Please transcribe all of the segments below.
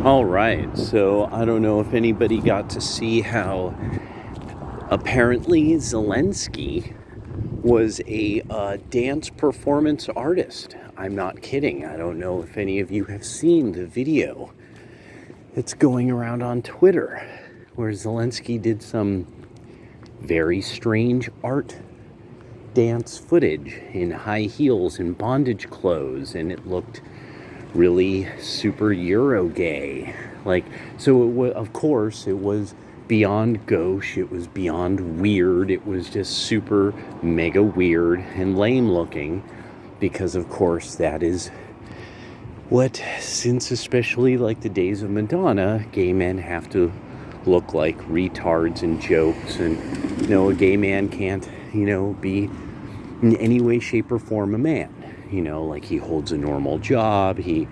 All right, so I don't know if anybody got to see how apparently Zelensky was a dance performance artist. I'm not kidding. I don't know if any of you have seen the video that's going around on Twitter where Zelensky did some very strange art dance footage in high heels and bondage clothes, and it looked really super Euro gay. Of course, it was beyond gauche, it was beyond weird, it was just super mega weird and lame looking, because of course that is what, since especially like the days of Madonna, gay men have to look like retards and jokes, and a gay man can't, be in any way, shape, or form a man. Like he holds a normal job, he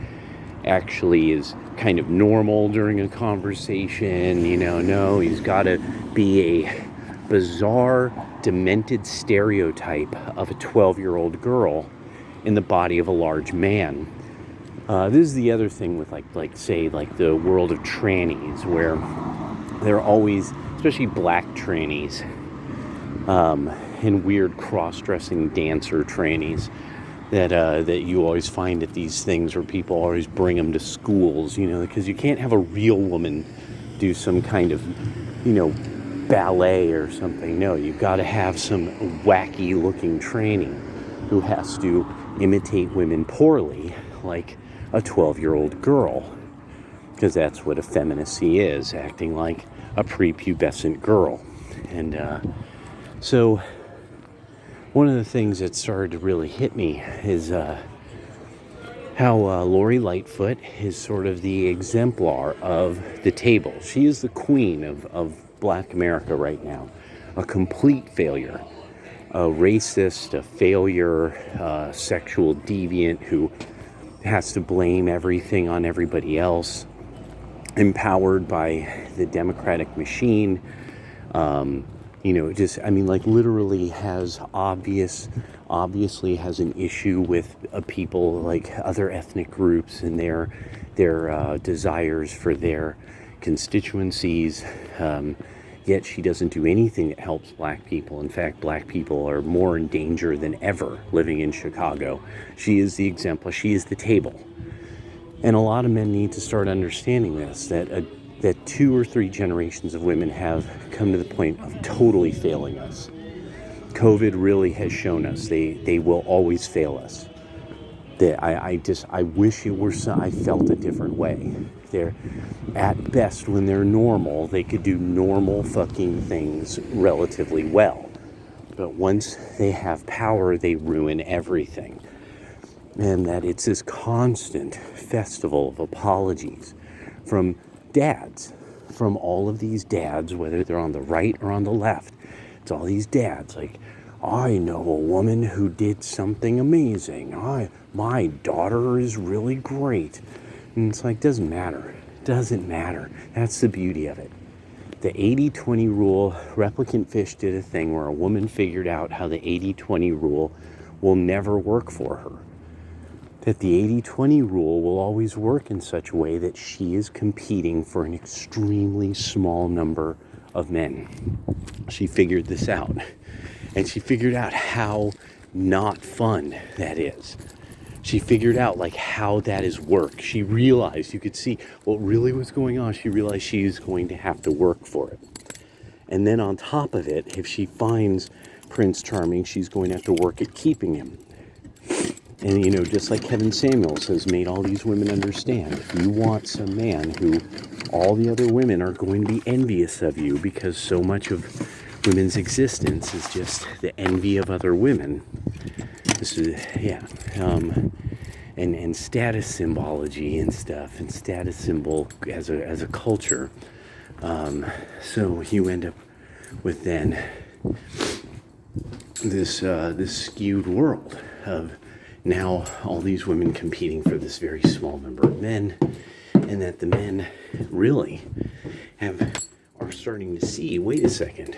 actually is kind of normal during a conversation, no, he's got to be a bizarre, demented stereotype of a 12-year-old girl in the body of a large man. This is the other thing with say the world of trannies, where they're always, especially black trannies, and weird cross-dressing dancer trannies that you always find at these things where people always bring them to schools, because you can't have a real woman do some kind of, ballet or something. No, you've got to have some wacky-looking tranny who has to imitate women poorly, like a 12-year-old girl, because that's what effeminacy is, acting like a prepubescent girl. And so one of the things that started to really hit me is how Lori Lightfoot is sort of the exemplar of the table. She is the queen of Black America right now, a complete failure, a racist, a failure, sexual deviant who has to blame everything on everybody else, empowered by the Democratic machine. Literally has obviously has an issue with people like other ethnic groups and their desires for their constituencies. Yet she doesn't do anything that helps black people. In fact, black people are more in danger than ever living in Chicago. She is the exemplar. She is the table. And a lot of men need to start understanding this, that 2 or 3 generations of women have come to the point of totally failing us. COVID really has shown us they will always fail us. I wish it were so. I felt a different way. They're, at best, when they're normal, they could do normal fucking things relatively well. But once they have power, they ruin everything. And that it's this constant festival of apologies from dads, from all of these dads, whether they're on the right or on the left. It's all these dads like, I know a woman who did something amazing. My daughter is really great. And it's like, doesn't matter. That's the beauty of it. The 80-20 rule, Replicant Fish did a thing where a woman figured out how the 80-20 rule will never work for her. That the 80-20 rule will always work in such a way that she is competing for an extremely small number of men. She figured this out. And she figured out how not fun that is. She figured out how that is work. She realized, you could see what really was going on. She realized she is going to have to work for it. And then on top of it, if she finds Prince Charming, she's going to have to work at keeping him. And, just like Kevin Samuels has made all these women understand, if you want some man who all the other women are going to be envious of you, because so much of women's existence is just the envy of other women. This is, and status symbology and stuff, and status symbol as a culture. So you end up with then this skewed world of now all these women competing for this very small number of men, and that the men really are starting to see, wait a second,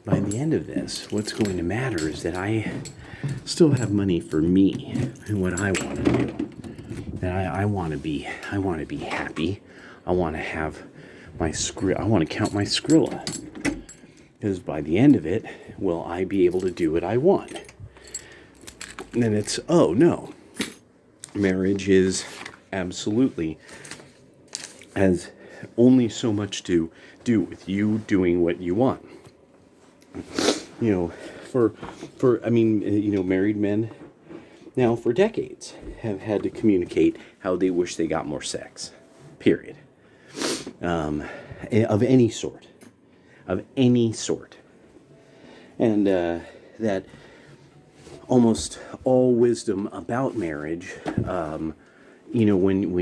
by the end of this, what's going to matter is that I still have money for me and what I want to do. that I want to be happy. I want to have I want to count my Skrilla. Because by the end of it, will I be able to do what I want? And then it's, oh no. Marriage is absolutely has only so much to do with you doing what you want. You know, married men now for decades have had to communicate how they wish they got more sex. Period. Of any sort. Of any sort. And that almost all wisdom about marriage, when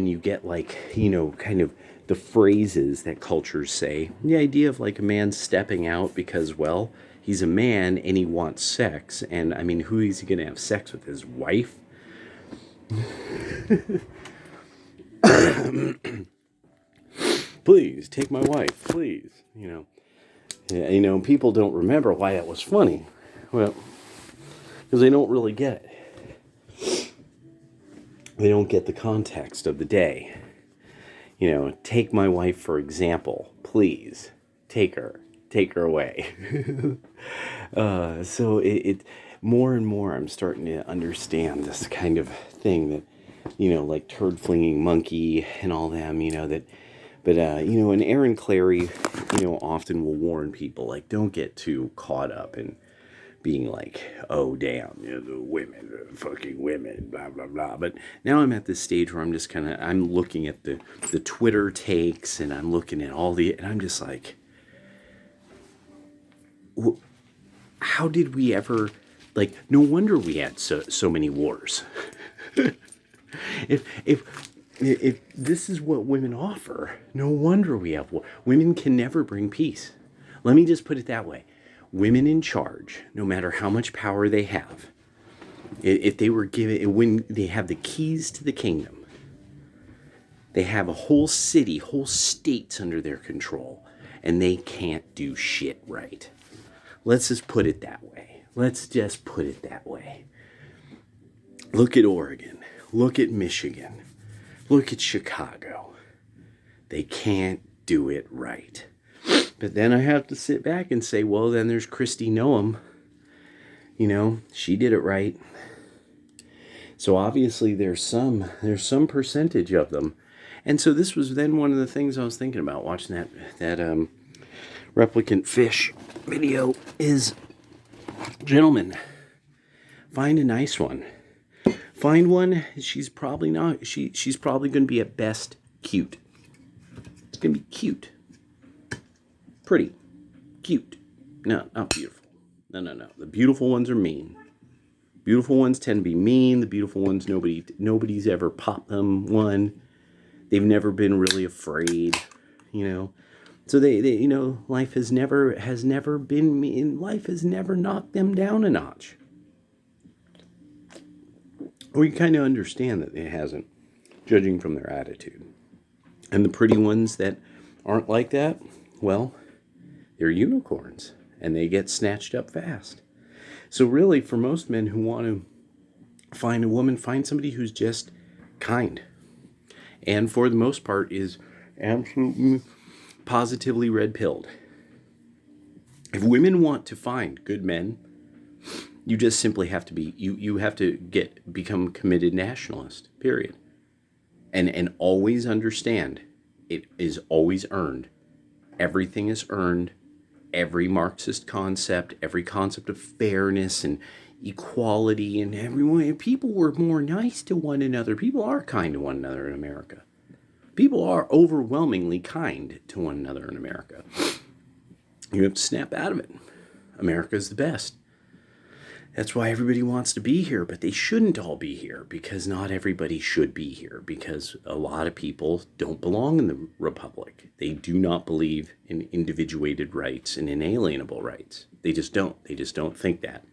you get kind of the phrases that cultures say, the idea of like a man stepping out because, well, he's a man and he wants sex, and I mean, who is he going to have sex with? His wife? Please take my wife, please. People don't remember why that was funny. Well, because they don't really get it. They don't get the context of the day. Take my wife for example, please. Take her away. So it more and more I'm starting to understand this kind of thing that, like turd flinging monkey and all them, and Aaron Clary, often will warn people, like, don't get too caught up in being like, oh, damn, the women, the fucking women, blah, blah, blah. But now I'm at this stage where I'm just I'm looking at the Twitter takes, and I'm looking at and I'm just like, how did we ever, like, no wonder we had so many wars. If this is what women offer, no wonder we have war. Women can never bring peace. Let me just put it that way. Women in charge, no matter how much power they have, if they were given, when they have the keys to the kingdom, they have a whole city, whole states under their control, and they can't do shit right. Let's just put it that way. Look at Oregon. Look at Michigan. Look at Chicago. They can't do it right. But then I have to sit back and say, well, then there's Kristi Noem. She did it right. So obviously there's some percentage of them. And so this was then one of the things I was thinking about watching that replicant fish video is, gentlemen, find a nice one. Find one. She's probably probably going to be at best cute. It's going to be cute. Pretty. Cute. No, not beautiful. No. The beautiful ones are mean. Beautiful ones tend to be mean. The beautiful ones, nobody's ever popped them one. They've never been really afraid, So they life has never been mean. Life has never knocked them down a notch. We kind of understand that it hasn't, judging from their attitude. And the pretty ones that aren't like that, well, they're unicorns, and they get snatched up fast. So really, for most men who want to find a woman, find somebody who's just kind. And for the most part is absolutely positively red-pilled. If women want to find good men, you just simply have to be, you have to become committed nationalist, period. And always understand, it is always earned. Everything is earned. Every Marxist concept, every concept of fairness and equality, and everyone, people were more nice to one another. People are kind to one another in America. People are overwhelmingly kind to one another in America. You have to snap out of it. America's the best. That's why everybody wants to be here, but they shouldn't all be here, because not everybody should be here, because a lot of people don't belong in the Republic. They do not believe in individuated rights and inalienable rights. They just don't. They just don't think that.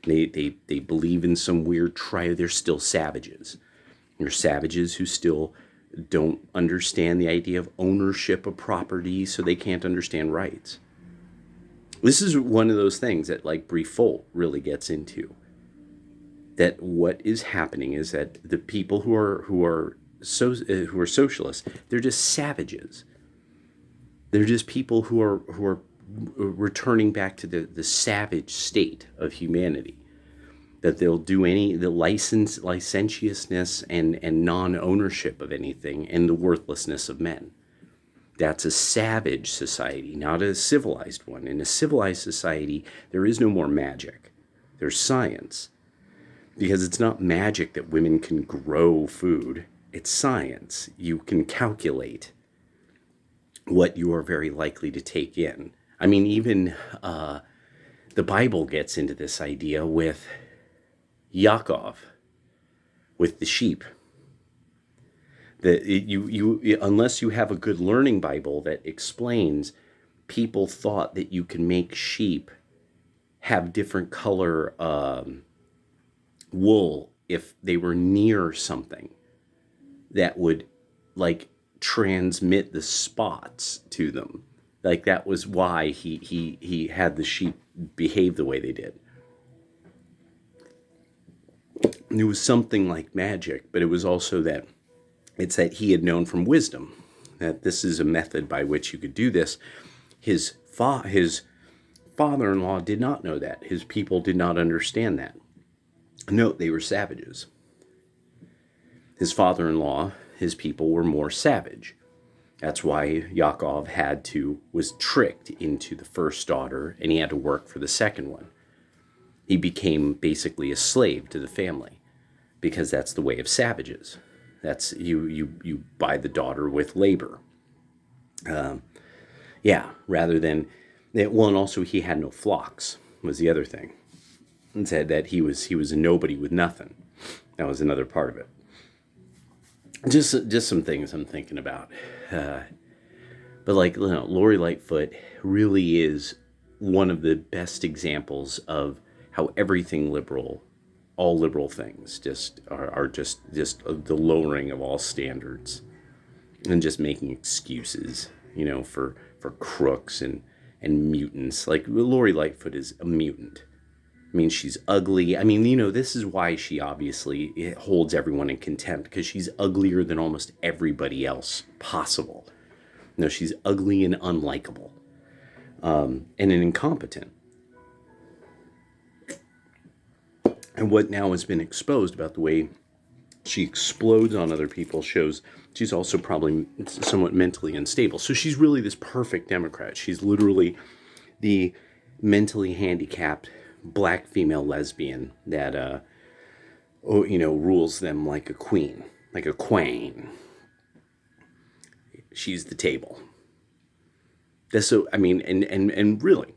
They believe in some weird they're still savages. They're savages who still don't understand the idea of ownership of property, so they can't understand rights. This is one of those things that, like, Briefolt really gets into. that what is happening is that the people who are socialists, they're just savages. They're just people who are returning back to the savage state of humanity. That they'll do the licentiousness and non-ownership of anything and the worthlessness of men. That's a savage society, not a civilized one. In a civilized society, there is no more magic. There's science. Because it's not magic that women can grow food. It's science. You can calculate what you are very likely to take in. I mean, even the Bible gets into this idea with Yaakov, with the sheep. That you unless you have a good learning Bible that explains, people thought that you can make sheep have different color wool if they were near something that would like transmit the spots to them. Like that was why he had the sheep behave the way they did. It was something like magic, but it was also that it's that he had known from wisdom that this is a method by which you could do this. His father-in-law did not know that. His people did not understand that. No, they were savages. His father-in-law, his people were more savage. That's why Yaakov was tricked into the first daughter, and he had to work for the second one. He became basically a slave to the family, because that's the way of savages. That's you buy the daughter with labor. Rather than that. Well, and also he had no flocks was the other thing. And said that he was a nobody with nothing. That was another part of it. Just some things I'm thinking about. But like, Lori Lightfoot really is one of the best examples of how everything liberal, all liberal things just are just the lowering of all standards and just making excuses, for crooks and mutants. Like Lori Lightfoot is a mutant. I mean, she's ugly. I mean, this is why she obviously holds everyone in contempt, because she's uglier than almost everybody else possible. She's ugly and unlikable, and an incompetent. And what now has been exposed about the way she explodes on other people shows she's also probably somewhat mentally unstable. So she's really this perfect Democrat. She's literally the mentally handicapped black female lesbian that rules them like a queen, like a queen. She's the table. That's so. I mean, and really,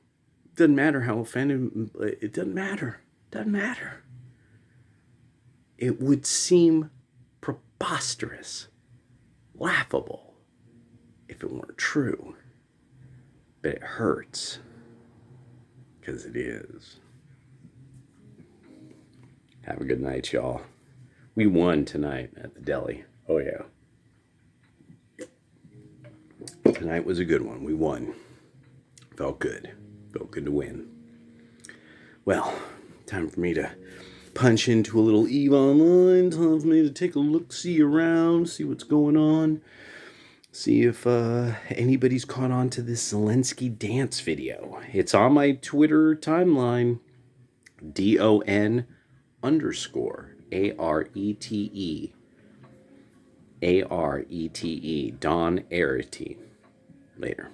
doesn't matter how offended. It doesn't matter. Doesn't matter. It would seem preposterous, laughable, if it weren't true. But it hurts, because it is. Have a good night, y'all. We won tonight at the deli. Oh, yeah. Tonight was a good one. We won. Felt good. Felt good to win. Well, time for me to punch into a little EVE Online. Time for me to take a look-see around, see what's going on. See if anybody's caught on to this Zelensky dance video. It's on my Twitter timeline. DON_ARETE. ARETE. Don Arete. Later.